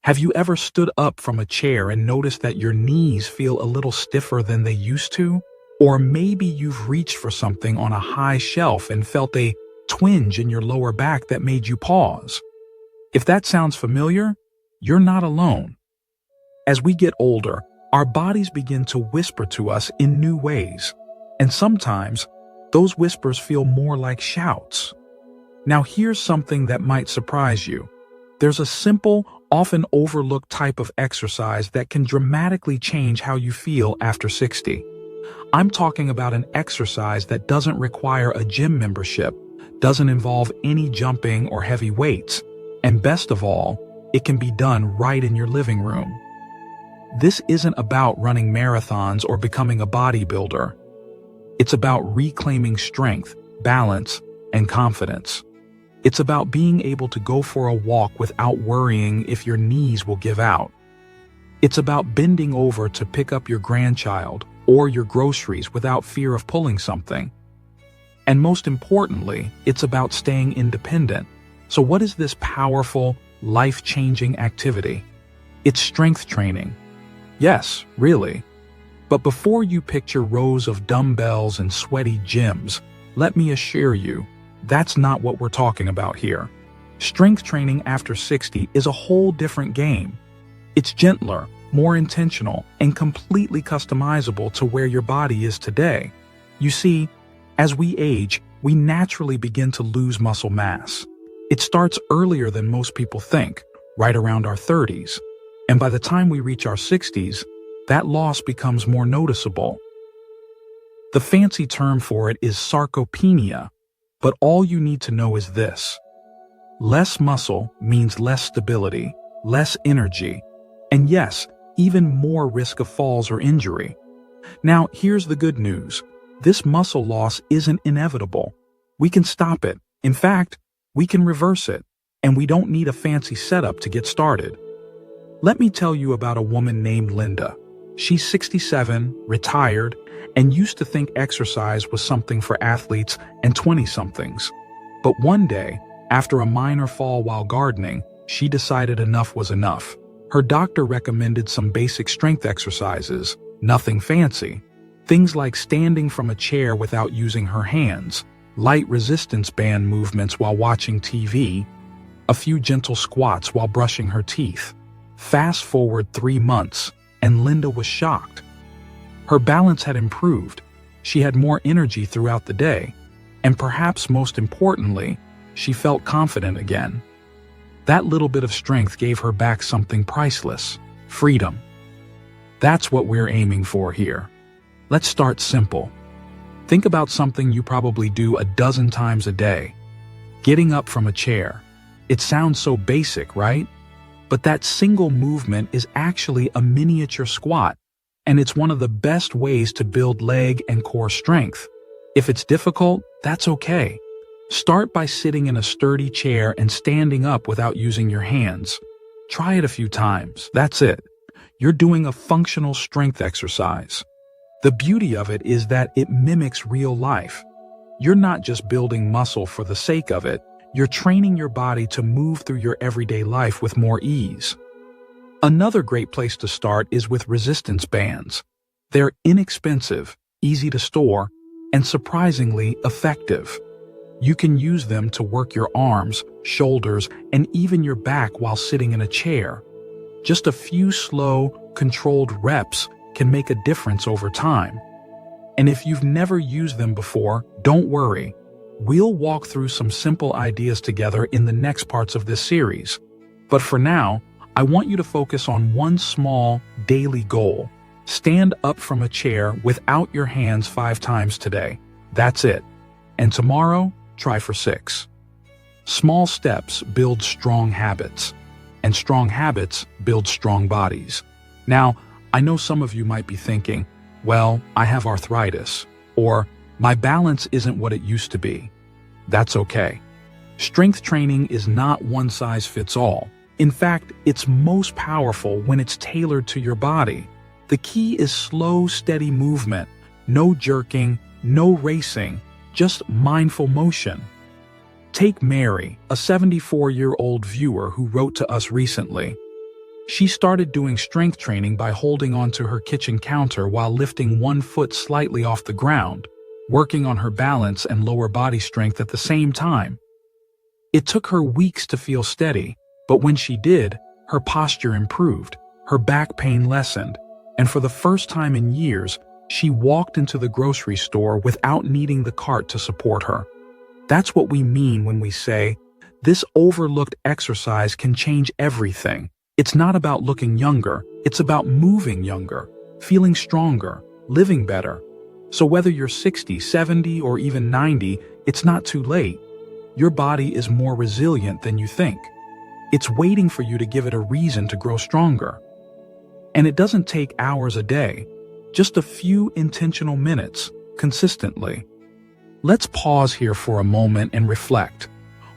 Have you ever stood up from a chair and noticed that your knees feel a little stiffer than they used to? Or maybe you've reached for something on a high shelf and felt a twinge in your lower back that made you pause. If that sounds familiar, you're not alone. As we get older, our bodies begin to whisper to us in new ways, and sometimes those whispers feel more like shouts. Now here's something that might surprise you. There's a simple, often overlooked type of exercise that can dramatically change how you feel after 60. I'm talking about an exercise that doesn't require a gym membership, doesn't involve any jumping or heavy weights, and best of all, it can be done right in your living room. This isn't about running marathons or becoming a bodybuilder. It's about reclaiming strength, balance, and confidence. It's about being able to go for a walk without worrying if your knees will give out. It's about bending over to pick up your grandchild or your groceries without fear of pulling something. And most importantly, it's about staying independent. So what is this powerful, life-changing activity? It's strength training. Yes, really. But before you picture rows of dumbbells and sweaty gyms, let me assure you, that's not what we're talking about here. Strength training after 60 is a whole different game. It's gentler, more intentional, and completely customizable to where your body is today. You see, as we age, we naturally begin to lose muscle mass. It starts earlier than most people think, right around our 30s. And by the time we reach our 60s, that loss becomes more noticeable. The fancy term for it is sarcopenia, but all you need to know is this. Less muscle means less stability, less energy, and yes, even more risk of falls or injury. Now, here's the good news. This muscle loss isn't inevitable. We can stop it. In fact, we can reverse it, and we don't need a fancy setup to get started. Let me tell you about a woman named Linda. She's 67, retired, and used to think exercise was something for athletes and 20-somethings. But one day, after a minor fall while gardening, she decided enough was enough. Her doctor recommended some basic strength exercises, nothing fancy. Things like standing from a chair without using her hands, light resistance band movements while watching TV, a few gentle squats while brushing her teeth. Fast forward 3 months, and Linda was shocked. Her balance had improved, she had more energy throughout the day, and perhaps most importantly, she felt confident again. That little bit of strength gave her back something priceless: freedom. That's what we're aiming for here. Let's start simple. Think about something you probably do a dozen times a day. Getting up from a chair. It sounds so basic, right? But that single movement is actually a miniature squat, and it's one of the best ways to build leg and core strength. If it's difficult, that's okay. Start by sitting in a sturdy chair and standing up without using your hands. Try it a few times, that's it. You're doing a functional strength exercise. The beauty of it is that it mimics real life. You're not just building muscle for the sake of it, you're training your body to move through your everyday life with more ease. Another great place to start is with resistance bands. They're inexpensive, easy to store, and surprisingly effective. You can use them to work your arms, shoulders, and even your back while sitting in a chair. Just a few slow, controlled reps can make a difference over time. And if you've never used them before, don't worry. We'll walk through some simple ideas together in the next parts of this series. But for now, I want you to focus on one small, daily goal. Stand up from a chair without your hands 5 times today. That's it. And tomorrow, try for 6. Small steps build strong habits, and strong habits build strong bodies. Now, I know some of you might be thinking, well, I have arthritis, or my balance isn't what it used to be. That's okay. Strength training is not one size fits all. In fact, it's most powerful when it's tailored to your body. The key is slow, steady movement, no jerking, no racing, just mindful motion. Take Mary, a 74-year-old viewer who wrote to us recently. She started doing strength training by holding onto her kitchen counter while lifting one foot slightly off the ground, working on her balance and lower body strength at the same time. It took her weeks to feel steady, but when she did, her posture improved, her back pain lessened, and for the first time in years, she walked into the grocery store without needing the cart to support her. That's what we mean when we say, this overlooked exercise can change everything. It's not about looking younger, it's about moving younger, feeling stronger, living better. So whether you're 60, 70, or even 90, it's not too late. Your body is more resilient than you think. It's waiting for you to give it a reason to grow stronger. And it doesn't take hours a day, just a few intentional minutes, consistently. Let's pause here for a moment and reflect.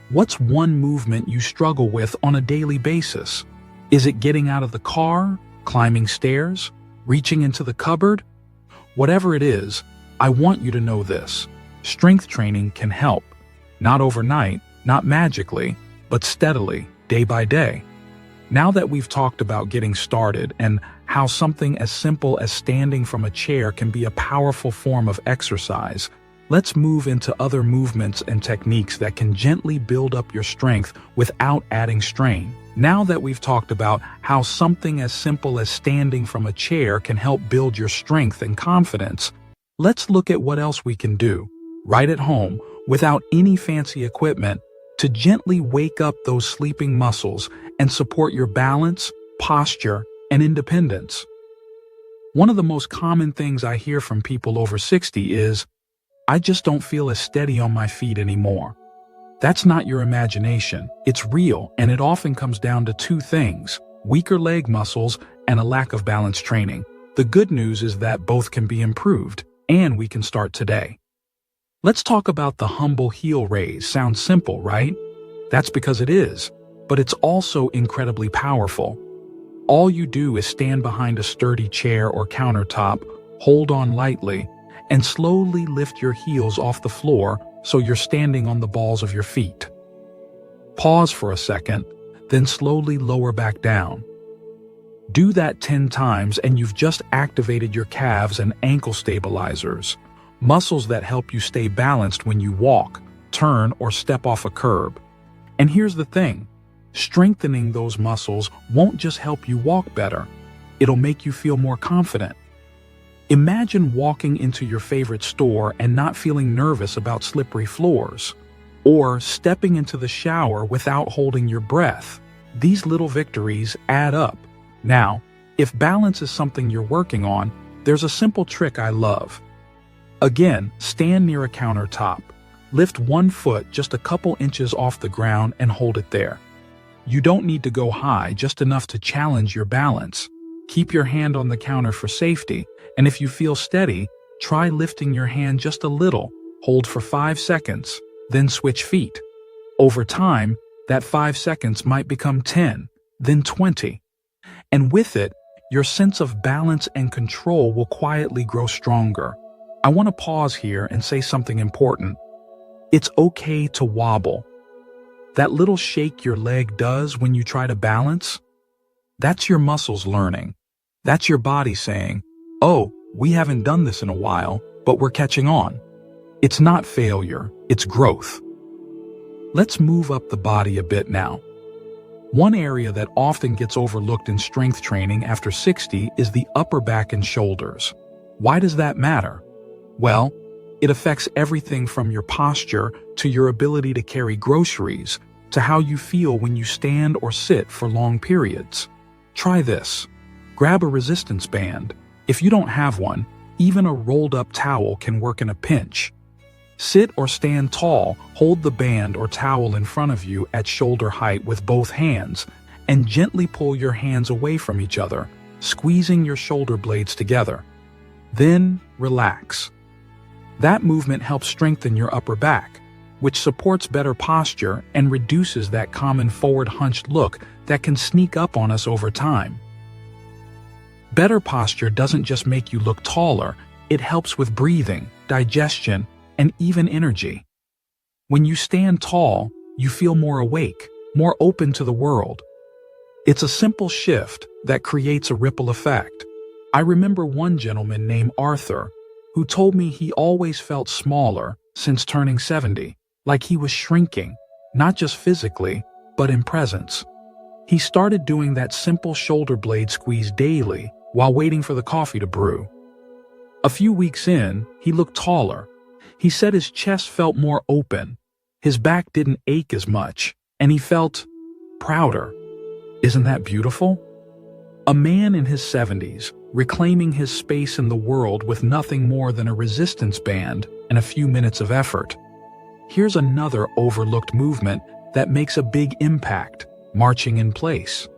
What's one movement you struggle with on a daily basis? Is it getting out of the car, climbing stairs, reaching into the cupboard? Whatever it is, I want you to know this. Strength training can help. Not overnight, not magically, but steadily, day by day. Now that we've talked about getting started and how something as simple as standing from a chair can be a powerful form of exercise, let's move into other movements and techniques that can gently build up your strength without adding strain. Now that we've talked about how something as simple as standing from a chair can help build your strength and confidence, let's look at what else we can do, right at home, without any fancy equipment, to gently wake up those sleeping muscles and support your balance, posture, and independence. One of the most common things I hear from people over 60 is, I just don't feel as steady on my feet anymore. That's not your imagination. It's real, and it often comes down to two things: weaker leg muscles and a lack of balance training. The good news is that both can be improved, and we can start today. Let's talk about the humble heel raise. Sounds simple, right? That's because it is, but it's also incredibly powerful. All you do is stand behind a sturdy chair or countertop, hold on lightly, and slowly lift your heels off the floor so you're standing on the balls of your feet. Pause for a second, then slowly lower back down. Do that 10 times and you've just activated your calves and ankle stabilizers, muscles that help you stay balanced when you walk, turn, or step off a curb. And here's the thing, strengthening those muscles won't just help you walk better, it'll make you feel more confident. Imagine walking into your favorite store and not feeling nervous about slippery floors, or stepping into the shower without holding your breath. These little victories add up. Now, if balance is something you're working on, there's a simple trick I love. Again, stand near a countertop. Lift one foot just a couple inches off the ground and hold it there. You don't need to go high, just enough to challenge your balance. Keep your hand on the counter for safety, and if you feel steady, try lifting your hand just a little, hold for 5 seconds, then switch feet. Over time, that 5 seconds might become 10, then 20. And with it, your sense of balance and control will quietly grow stronger. I want to pause here and say something important. It's okay to wobble. That little shake your leg does when you try to balance, that's your muscles learning. That's your body saying, oh, we haven't done this in a while, but we're catching on. It's not failure, it's growth. Let's move up the body a bit now. One area that often gets overlooked in strength training after 60 is the upper back and shoulders. Why does that matter? Well, it affects everything from your posture to your ability to carry groceries, to how you feel when you stand or sit for long periods. Try this. Grab a resistance band. If you don't have one, even a rolled-up towel can work in a pinch. Sit or stand tall, hold the band or towel in front of you at shoulder height with both hands, and gently pull your hands away from each other, squeezing your shoulder blades together. Then relax. That movement helps strengthen your upper back, which supports better posture and reduces that common forward hunched look that can sneak up on us over time. Better posture doesn't just make you look taller, it helps with breathing, digestion, and even energy. When you stand tall, you feel more awake, more open to the world. It's a simple shift that creates a ripple effect. I remember one gentleman named Arthur who told me he always felt smaller since turning 70, like he was shrinking, not just physically, but in presence. He started doing that simple shoulder blade squeeze daily while waiting for the coffee to brew. A few weeks in, he looked taller. He said his chest felt more open, his back didn't ache as much, and he felt prouder. Isn't that beautiful? A man in his 70s, reclaiming his space in the world with nothing more than a resistance band and a few minutes of effort. Here's another overlooked movement that makes a big impact: marching in place.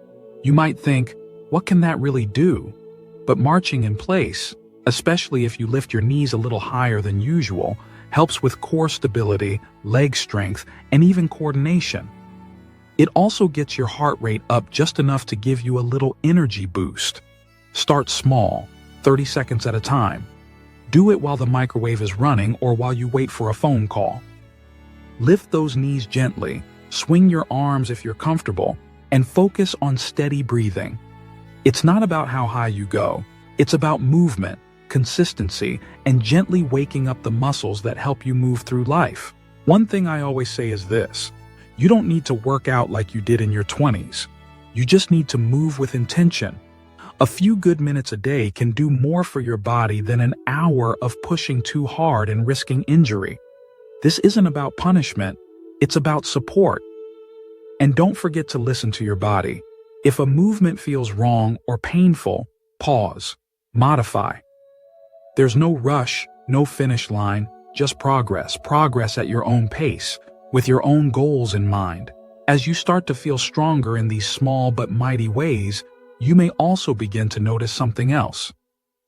You might think, what can that really do? But marching in place, especially if you lift your knees a little higher than usual, helps with core stability, leg strength, and even coordination. It also gets your heart rate up just enough to give you a little energy boost. Start small, 30 seconds at a time. Do it while the microwave is running or while you wait for a phone call. Lift those knees gently, swing your arms if you're comfortable, and focus on steady breathing. It's not about how high you go. It's about movement, consistency, and gently waking up the muscles that help you move through life. One thing I always say is this: you don't need to work out like you did in your 20s. You just need to move with intention. A few good minutes a day can do more for your body than an hour of pushing too hard and risking injury. This isn't about punishment, it's about support. And don't forget to listen to your body. If a movement feels wrong or painful, pause, modify. There's no rush, no finish line, just progress at your own pace, with your own goals in mind. As you start to feel stronger in these small but mighty ways, you may also begin to notice something else.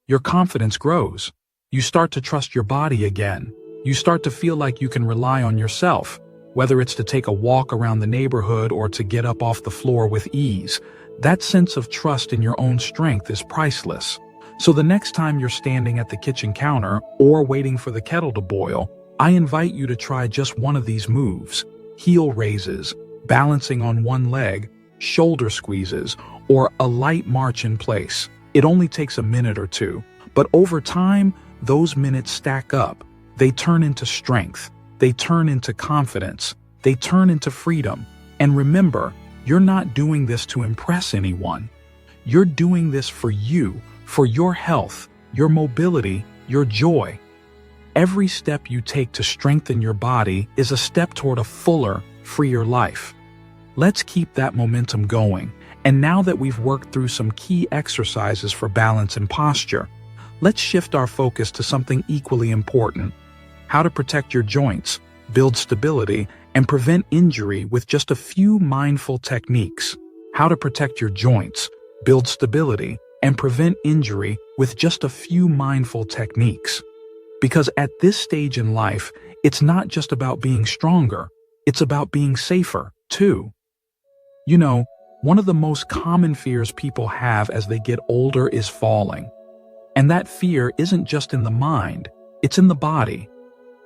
Your confidence grows. You start to trust your body again. You start to feel like you can rely on yourself, whether it's to take a walk around the neighborhood or to get up off the floor with ease. That sense of trust in your own strength is priceless. So the next time you're standing at the kitchen counter or waiting for the kettle to boil, I invite you to try just one of these moves: heel raises, balancing on one leg, shoulder squeezes, or a light march in place. It only takes a minute or two, but over time, those minutes stack up. They turn into strength. They turn into confidence. They turn into freedom. And remember, you're not doing this to impress anyone. You're doing this for you, for your health, your mobility, your joy. Every step you take to strengthen your body is a step toward a fuller, freer life. Let's keep that momentum going. And now that we've worked through some key exercises for balance and posture, let's shift our focus to something equally important: how to protect your joints, build stability, and prevent injury with just a few mindful techniques. How to protect your joints, build stability, and prevent injury with just a few mindful techniques. Because at this stage in life, it's not just about being stronger, it's about being safer, too. You know, one of the most common fears people have as they get older is falling. And that fear isn't just in the mind, it's in the body.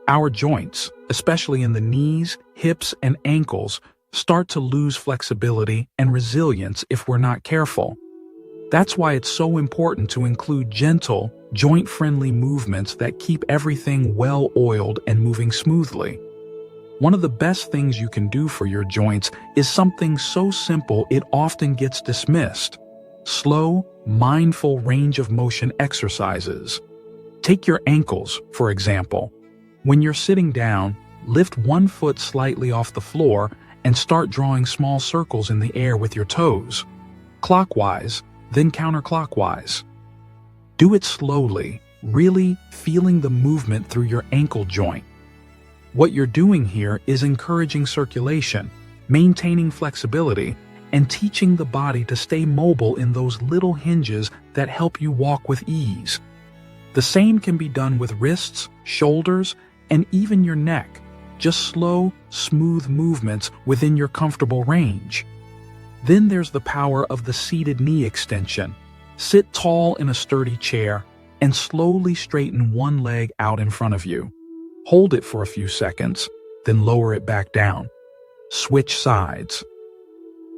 Our joints, especially in the knees, hips, and ankles, start to lose flexibility and resilience if we're not careful. That's why it's so important to include gentle, joint-friendly movements that keep everything well-oiled and moving smoothly. One of the best things you can do for your joints is something so simple it often gets dismissed: slow, mindful range of motion exercises. Take your ankles, for example. When you're sitting down, lift one foot slightly off the floor and start drawing small circles in the air with your toes. Clockwise, then counterclockwise. Do it slowly, really feeling the movement through your ankle joint. What you're doing here is encouraging circulation, maintaining flexibility, and teaching the body to stay mobile in those little hinges that help you walk with ease. The same can be done with wrists, shoulders, and even your neck. Just slow, smooth movements within your comfortable range. Then there's the power of the seated knee extension. Sit tall in a sturdy chair and slowly straighten one leg out in front of you. Hold it for a few seconds, then lower it back down. Switch sides.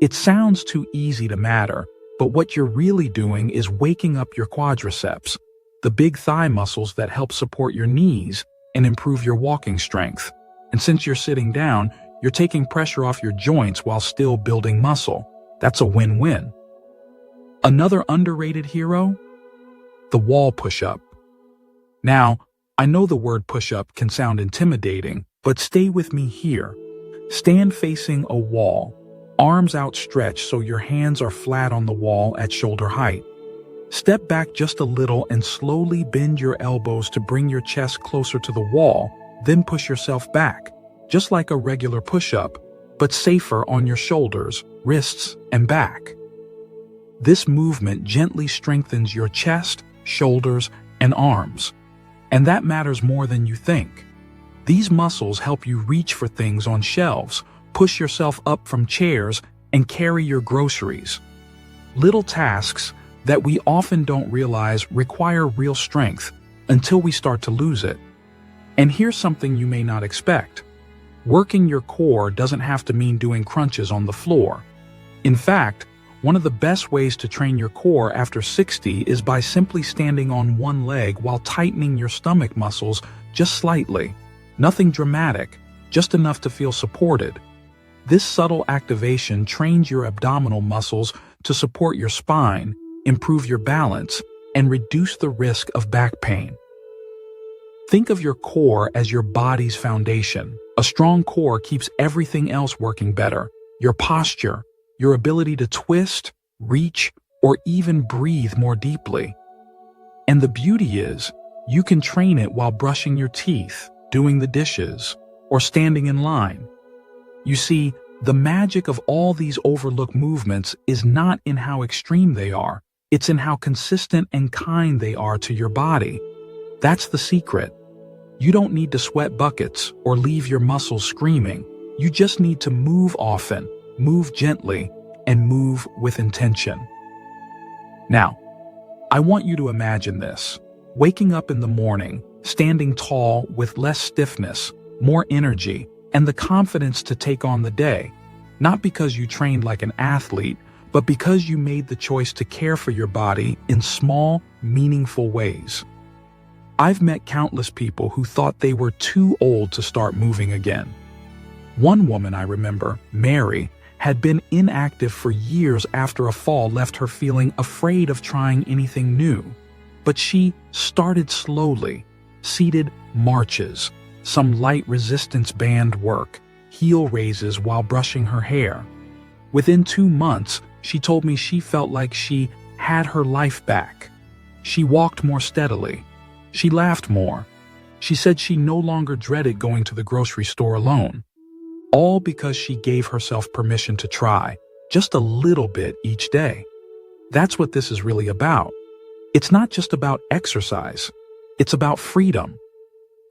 It sounds too easy to matter, but what you're really doing is waking up your quadriceps, the big thigh muscles that help support your knees and improve your walking strength. And since you're sitting down, you're taking pressure off your joints while still building muscle. That's a win-win. Another underrated hero? The wall push-up. Now, I know the word push-up can sound intimidating, but stay with me here. Stand facing a wall, arms outstretched so your hands are flat on the wall at shoulder height. Step back just a little and slowly bend your elbows to bring your chest closer to the wall, then push yourself back, just like a regular push-up, but safer on your shoulders, wrists, and back. This movement gently strengthens your chest, shoulders, and arms. And that matters more than you think. These muscles help you reach for things on shelves, push yourself up from chairs, and carry your groceries. Little tasks that we often don't realize require real strength until we start to lose it. And here's something you may not expect. Working your core doesn't have to mean doing crunches on the floor. In fact, one of the best ways to train your core after 60 is by simply standing on one leg while tightening your stomach muscles just slightly. Nothing dramatic, just enough to feel supported. This subtle activation trains your abdominal muscles to support your spine, improve your balance, and reduce the risk of back pain. Think of your core as your body's foundation. A strong core keeps everything else working better. Your posture, your ability to twist, reach, or even breathe more deeply. And the beauty is, you can train it while brushing your teeth, doing the dishes, or standing in line. You see, the magic of all these overlooked movements is not in how extreme they are, it's in how consistent and kind they are to your body. That's the secret. You don't need to sweat buckets or leave your muscles screaming. You just need to move often, move gently, and move with intention. Now, I want you to imagine this. Waking up in the morning, standing tall with less stiffness, more energy, and the confidence to take on the day. Not because you trained like an athlete, but because you made the choice to care for your body in small, meaningful ways. I've met countless people who thought they were too old to start moving again. One woman I remember, Mary, had been inactive for years after a fall left her feeling afraid of trying anything new. But she started slowly, seated marches, some light resistance band work, heel raises while brushing her hair. Within 2 months, she told me she felt like she had her life back. She walked more steadily. She laughed more. She said she no longer dreaded going to the grocery store alone. All because she gave herself permission to try, just a little bit each day. That's what this is really about. It's not just about exercise. It's about freedom.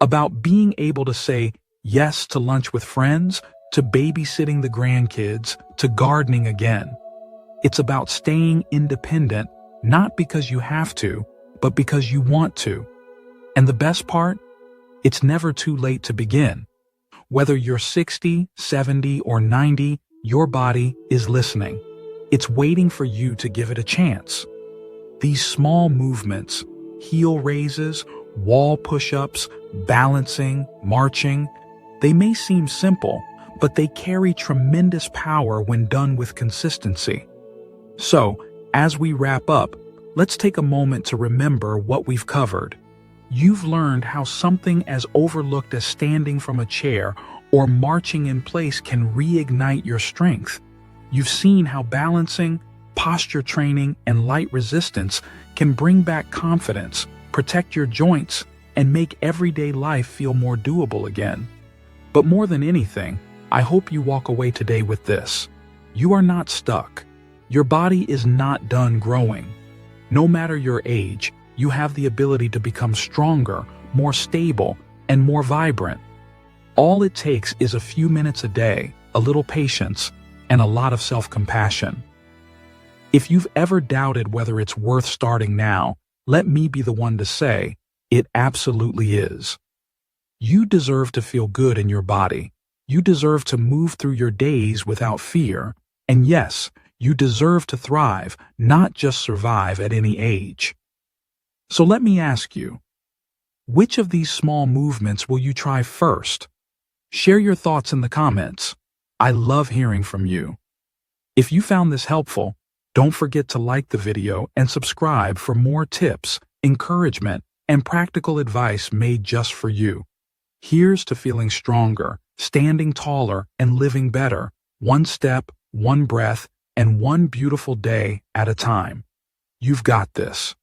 About being able to say yes to lunch with friends, to babysitting the grandkids, to gardening again. It's about staying independent, not because you have to, but because you want to. And the best part? It's never too late to begin. Whether you're 60, 70, or 90, your body is listening. It's waiting for you to give it a chance. These small movements, heel raises, wall push-ups, balancing, marching, they may seem simple, but they carry tremendous power when done with consistency. So, as we wrap up, let's take a moment to remember what we've covered. You've learned how something as overlooked as standing from a chair or marching in place can reignite your strength. You've seen how balancing, posture training, and light resistance can bring back confidence, protect your joints, and make everyday life feel more doable again. But more than anything, I hope you walk away today with this. You are not stuck. Your body is not done growing. No matter your age, you have the ability to become stronger, more stable, and more vibrant. All it takes is a few minutes a day, a little patience, and a lot of self-compassion. If you've ever doubted whether it's worth starting now, let me be the one to say, it absolutely is. You deserve to feel good in your body. You deserve to move through your days without fear. And yes, you deserve to thrive, not just survive at any age. So let me ask you, which of these small movements will you try first? Share your thoughts in the comments. I love hearing from you. If you found this helpful, don't forget to like the video and subscribe for more tips, encouragement, and practical advice made just for you. Here's to feeling stronger, standing taller, and living better, one step, one breath, and one beautiful day at a time. You've got this.